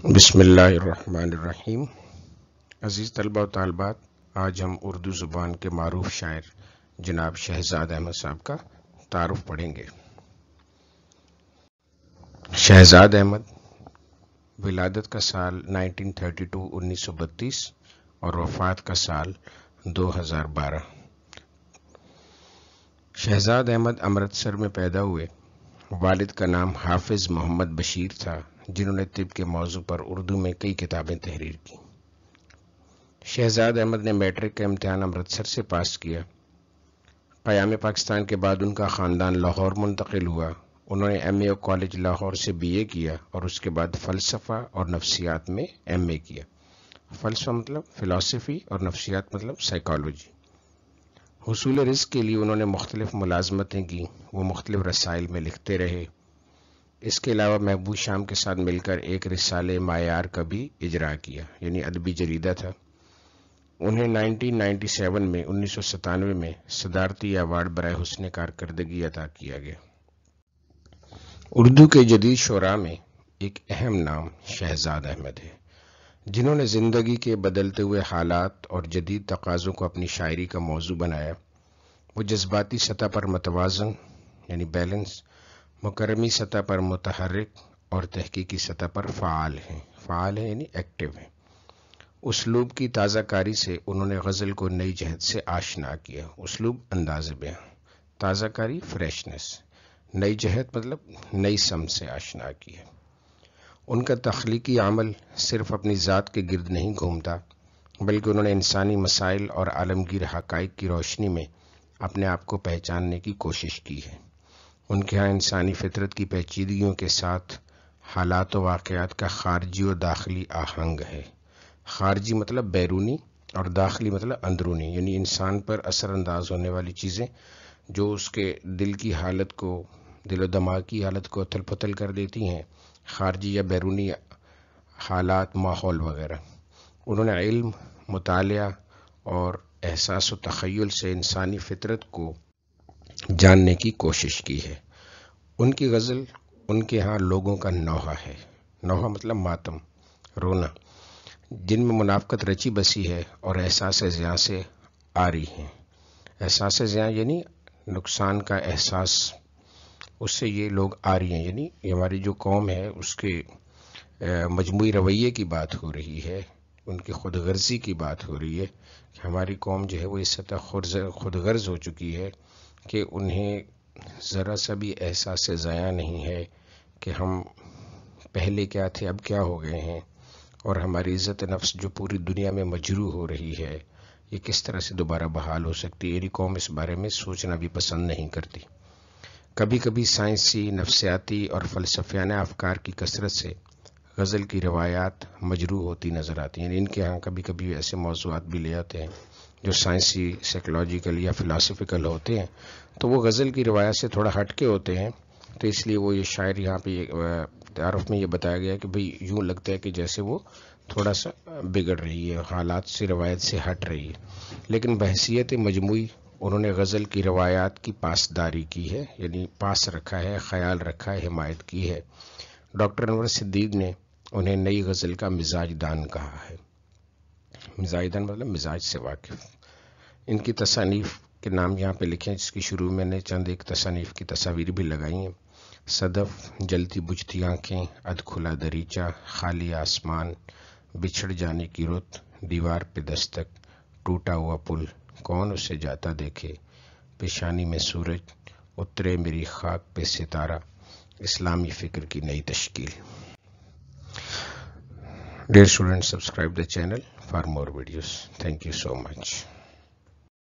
بسم اللہ الرحمن الرحیم۔ عزیز طلبہ و طالبات، آج ہم اردو زبان کے معروف شاعر جناب شہزاد احمد صاحب کا تعارف پڑھیں گے۔ شہزاد احمد ولادت کا سال 1932 1932 اور وفات کا سال 2012۔ شہزاد احمد امرتسر میں پیدا ہوئے۔ والد کا نام حافظ محمد بشیر تھا، جنہوں نے طب کے موضوع پر اردو میں کئی کتابیں تحریر کی۔ شہزاد احمد نے میٹرک کا امتحان امرتسر سے پاس کیا۔ قیام پاکستان کے بعد ان کا خاندان لاہور منتقل ہوا۔ انہوں نے ایم اے کالج لاہور سے بی اے کیا اور اس کے بعد فلسفہ اور نفسیات میں ایم اے کیا۔ فلسفہ مطلب فلسفی اور نفسیات مطلب سائیکالوجی۔ حصول رزق کے لیے انہوں نے مختلف ملازمتیں کی، وہ مختلف رسائل میں لکھتے رہے۔ اس کے علاوہ محبوب شام کے ساتھ مل کر ایک رسالے معیار کا بھی اجرا کیا، یعنی ادبی جریدہ تھا۔ انہیں 1997 میں صدارتی ایوارڈ برائے حسن کارکردگی عطا کیا گیا۔ اردو کے جدید شعراء میں ایک اہم نام شہزاد احمد ہے، جنہوں نے زندگی کے بدلتے ہوئے حالات اور جدید تقاضوں کو اپنی شاعری کا موضوع بنایا۔ وہ جذباتی سطح پر متوازن یعنی بیلنس، مکرمی سطح پر متحرک اور تحقیقی سطح پر فعال ہیں یعنی ایکٹیو ہیں۔ اسلوب کی تازہ کاری سے انہوں نے غزل کو نئی جہت سے آشنا کیا۔ اسلوب انداز بیاں، تازہ کاری فریشنس، نئی جہت مطلب نئی سمت سے آشنا کیا۔ ان کا تخلیقی عمل صرف اپنی ذات کے گرد نہیں گھومتا، بلکہ انہوں نے انسانی مسائل اور عالمگیر حقائق کی روشنی میں اپنے آپ کو پہچاننے کی کوشش کی ہے۔ ان کے ہاں انسانی فطرت کی پیچیدگیوں کے ساتھ حالات و واقعات کا خارجی و داخلی آہنگ ہے۔ خارجی مطلب بیرونی اور داخلی مطلب اندرونی، یعنی انسان پر اثر انداز ہونے والی چیزیں جو اس کے دل کی حالت کو، دل و دماغ کی حالت کو اتھل پتھل کر دیتی ہیں، خارجی یا بیرونی حالات، ماحول وغیرہ۔ انہوں نے علم، مطالعہ اور احساس و تخیل سے انسانی فطرت کو جاننے کی کوشش کی ہے۔ ان کی غزل ان کے ہاں لوگوں کا نوحہ ہے۔ نوحہ مطلب ماتم، رونا، جن میں منافقت رچی بسی ہے اور احساس زیاں سے آری ہیں۔ احساس زیاں یعنی نقصان کا احساس، اس سے یہ لوگ آری ہیں، یعنی ہماری جو قوم ہے اس کے مجموعی رویے کی بات ہو رہی ہے، ان کی خود غرضی کی بات ہو رہی ہے کہ ہماری قوم جو ہے وہ اس سطح خود غرض ہو چکی ہے کہ انہیں ذرا سا بھی احساس ضیاع نہیں ہے کہ ہم پہلے کیا تھے اب کیا ہو گئے ہیں، اور ہماری عزت نفس جو پوری دنیا میں مجروح ہو رہی ہے یہ کس طرح سے دوبارہ بحال ہو سکتی ہے۔ یہ قوم اس بارے میں سوچنا بھی پسند نہیں کرتی۔ کبھی کبھی سائنسی، نفسیاتی اور فلسفیانہ افکار کی کثرت سے غزل کی روایات مجروح ہوتی نظر آتی ہیں، یعنی ان کے ہاں کبھی کبھی ایسے موضوعات بھی لے آتے ہیں جو سائنسی، سائیکولوجیکل یا فلسفیکل ہوتے ہیں، تو وہ غزل کی روایت سے تھوڑا ہٹ کے ہوتے ہیں، تو اس لیے وہ یہ شاعر یہاں پہ تعارف میں یہ بتایا گیا کہ بھئی یوں لگتا ہے کہ جیسے وہ تھوڑا سا بگڑ رہی ہے، حالات سے، روایت سے ہٹ رہی ہے، لیکن بحیثیت مجموعی انہوں نے غزل کی روایات کی پاسداری کی ہے، یعنی پاس رکھا ہے، خیال رکھا ہے، حمایت کی ہے۔ ڈاکٹر انور صدیق نے انہیں نئی غزل کا مزاج دان کہا ہے۔ مزاج دان مطلب مزاج سے واقف۔ ان کی تصانیف کے نام یہاں پہ لکھیں، جس کی شروع میں نے چند ایک تصانیف کی تصاویر بھی لگائی ہیں۔ صدف، جلتی بجھتی آنکھیں، ادھ کھلا دریچہ، خالی آسمان، بچھڑ جانے کی رت، دیوار پہ دستک، ٹوٹا ہوا پل، کون اسے جاتا دیکھے، پیشانی میں سورج، اترے میری خاک پہ ستارہ، اسلامی فکر کی نئی تشکیل۔ Dear students, subscribe the channel for more videos. Thank you so much.